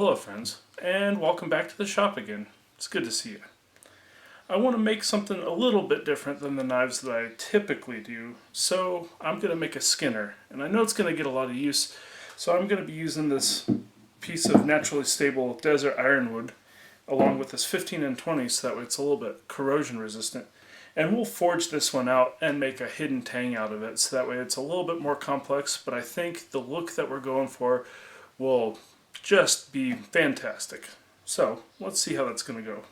hello friends, and welcome back to the shop again. It's good to see you. I want to make something a little bit different than the knives that I typically do, so I'm going to make a skinner. And I know it's going to get a lot of use, so I'm going to be using this piece of naturally stable desert ironwood along with this 15 and 20 so that way it's a little bit corrosion resistant. And we'll forge this one out and make a hidden tang out of it so that way it's a little bit more complex, but I think the look that we're going for will just be fantastic. So let's see how that's going to go.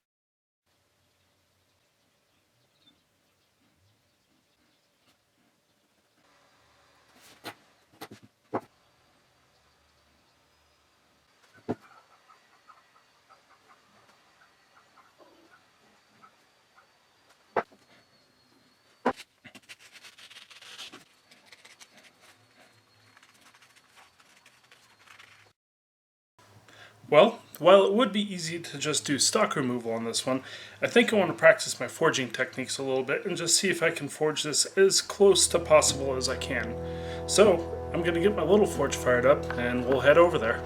Well, while it would be easy to just do stock removal on this one, I think I want to practice my forging techniques a little bit and just see if I can forge this as close to possible as I can. So, I'm going to get my little forge fired up and we'll head over there.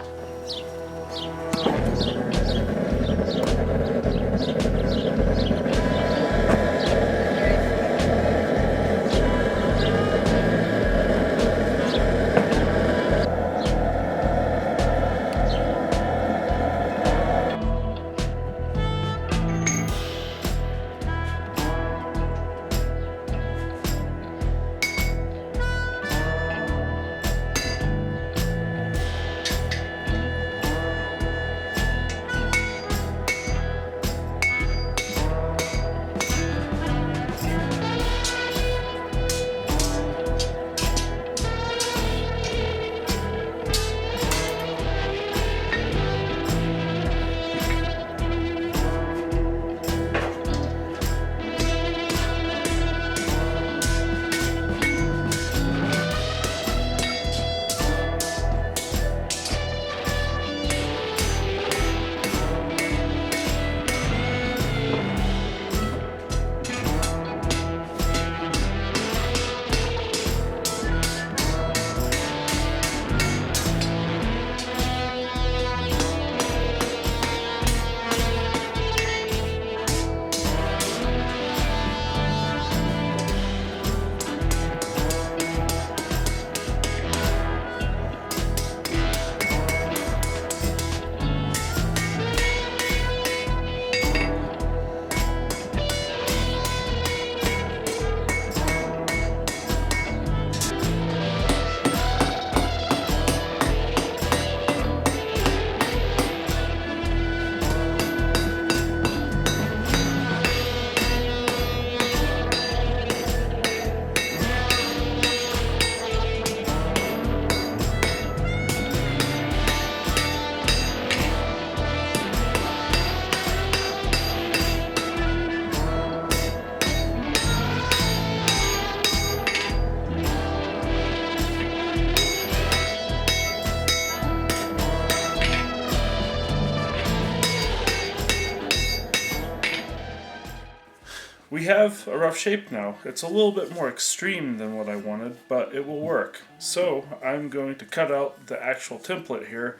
We have a rough shape now. It's a little bit more extreme than what I wanted, but it will work. So I'm going to cut out the actual template here,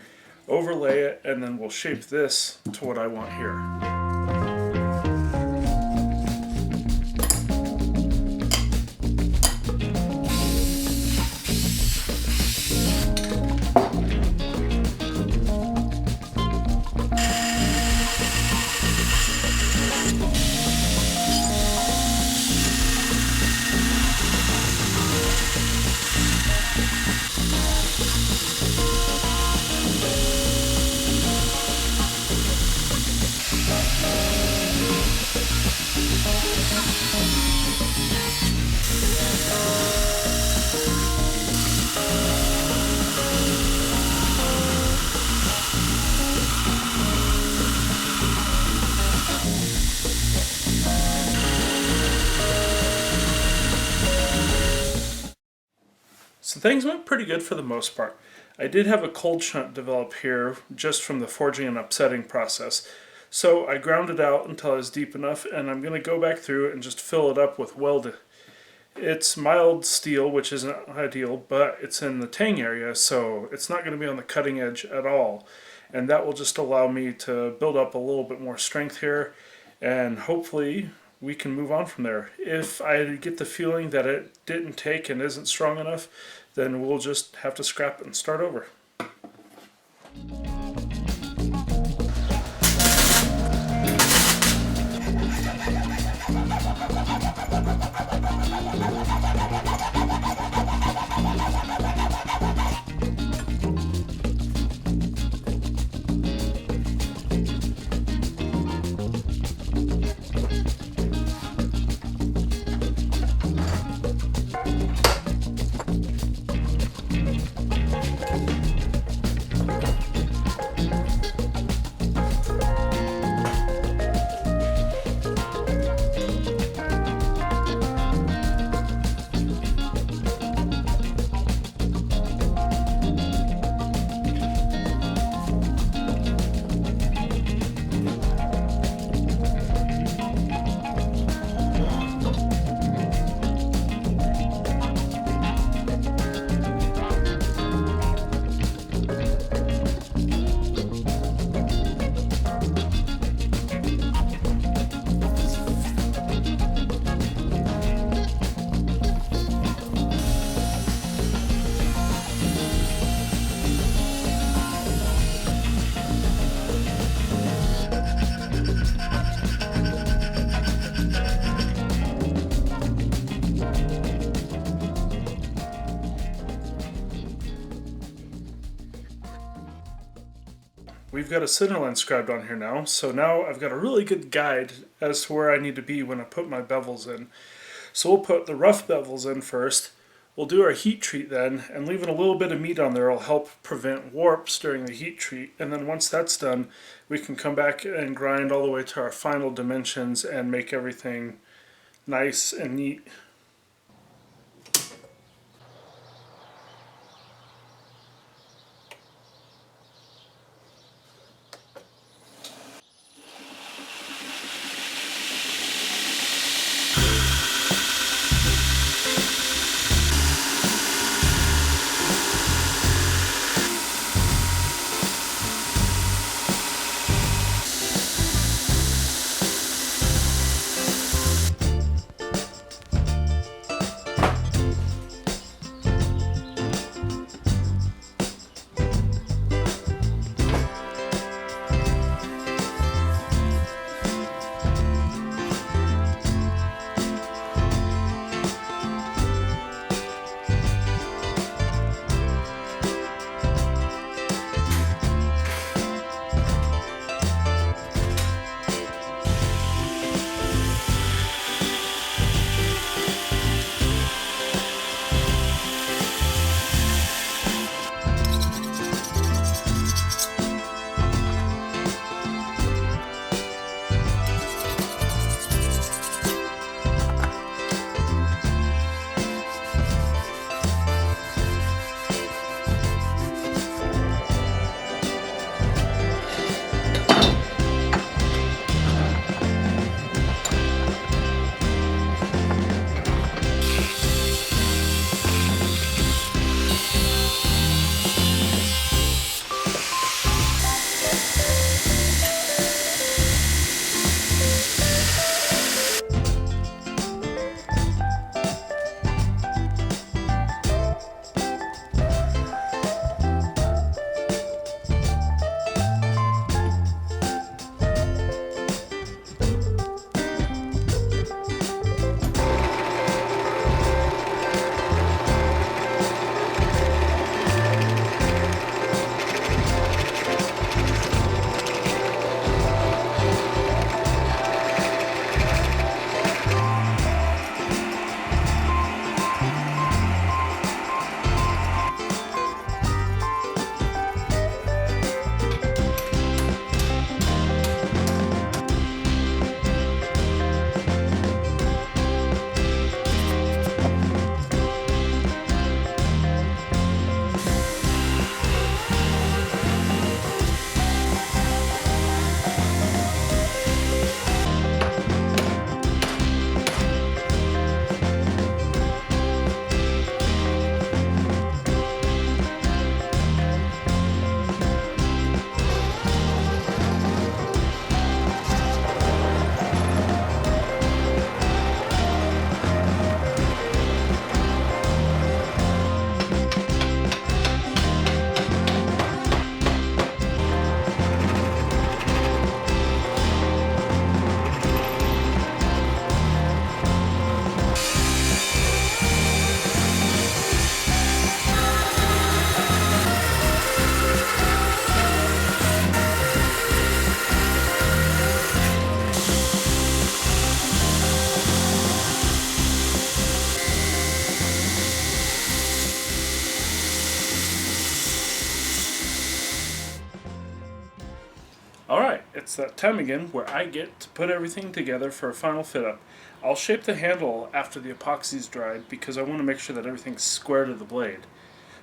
overlay it, and then we'll shape this to what I want here. So things went pretty good for the most part. I did have a cold shunt develop here just from the forging and upsetting process. So I ground it out until it was deep enough, and I'm going to go back through and just fill it up with weld. It's mild steel, which isn't ideal, but it's in the tang area, so it's not going to be on the cutting edge at all. and that will just allow me to build up a little bit more strength here, and hopefully we can move on from there. If I get the feeling that it didn't take and isn't strong enough, then we'll just have to scrap it and start over. We've got a center line scribed on here now, so now I've got a really good guide as to where I need to be when I put my bevels in. So we'll put the rough bevels in first, we'll do our heat treat then, and leaving a little bit of meat on there will help prevent warps during the heat treat, and then once that's done, we can come back and grind all the way to our final dimensions and make everything nice and neat. it's that time again where I get to put everything together for a final fit up. I'll shape the handle after the epoxy's dried because I want to make sure that everything's square to the blade.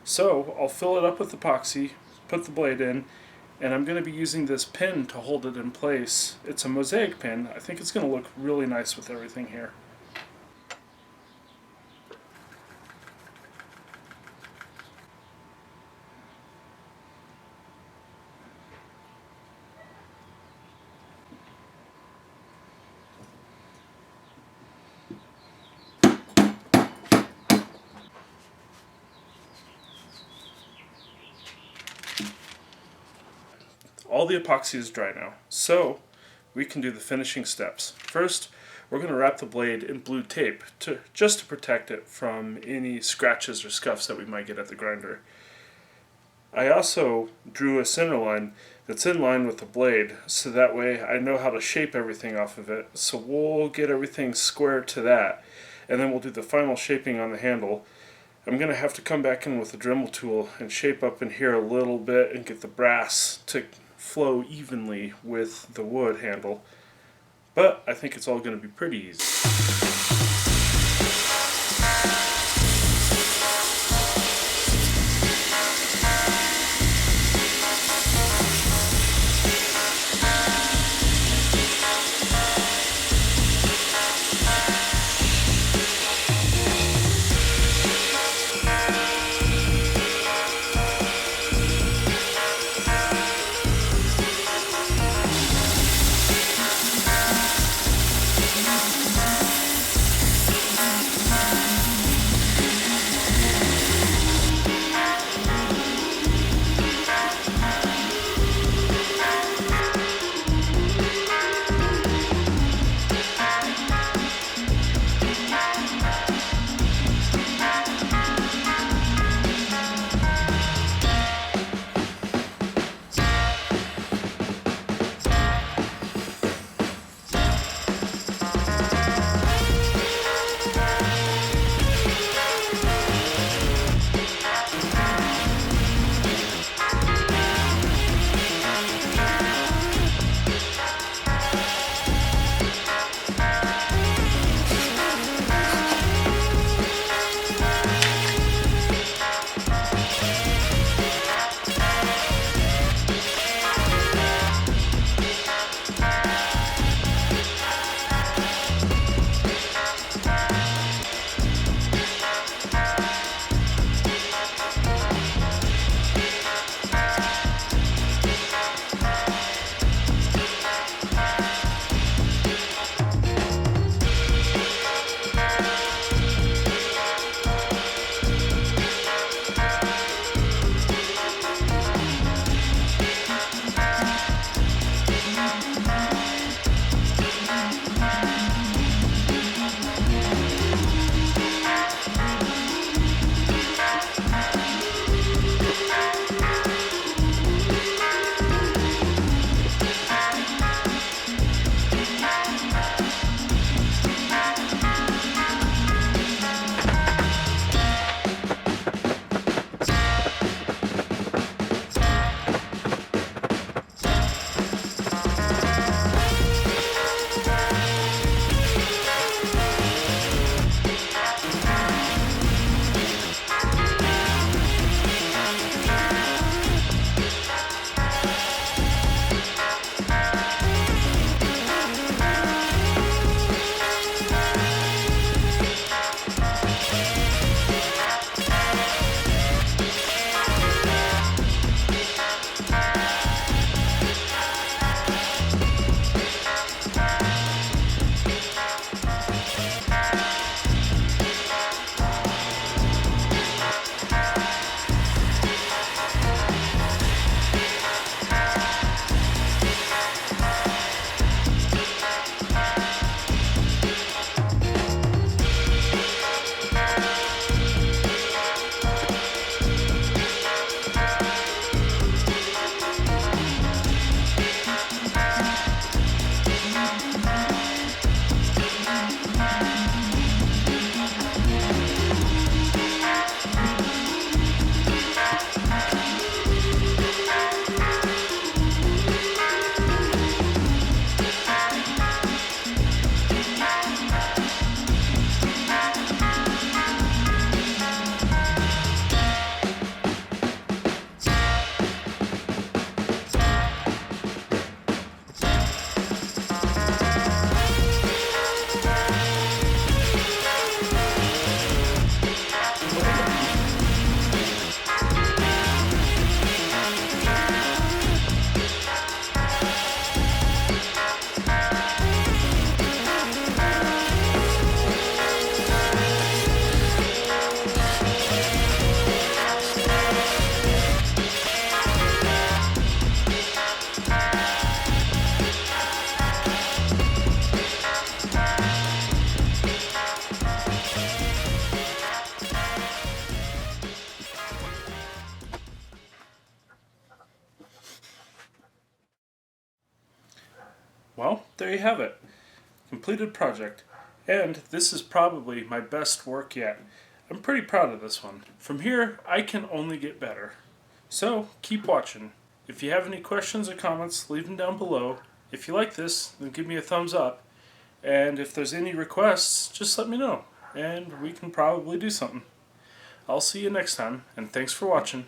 So I'll fill it up with epoxy, put the blade in, and I'm going to be using this pin to hold it in place. It's a mosaic pin. I think it's going to look really nice with everything here. All the epoxy is dry now, so we can do the finishing steps. First, we're going to wrap the blade in blue tape just to protect it from any scratches or scuffs that we might get at the grinder. I also drew a center line that's in line with the blade, so that way I know how to shape everything off of it. So we'll get everything square to that, and then we'll do the final shaping on the handle. I'm going to have to come back in with a Dremel tool and shape up in here a little bit and get the brass to flow evenly with the wood handle, but I think it's all going to be pretty easy. there you have it. Completed project. And this is probably my best work yet. I'm pretty proud of this one. From here, I can only get better. So, keep watching. If you have any questions or comments, leave them down below. If you like this, then give me a thumbs up. And if there's any requests, just let me know. And we can probably do something. I'll see you next time, and thanks for watching.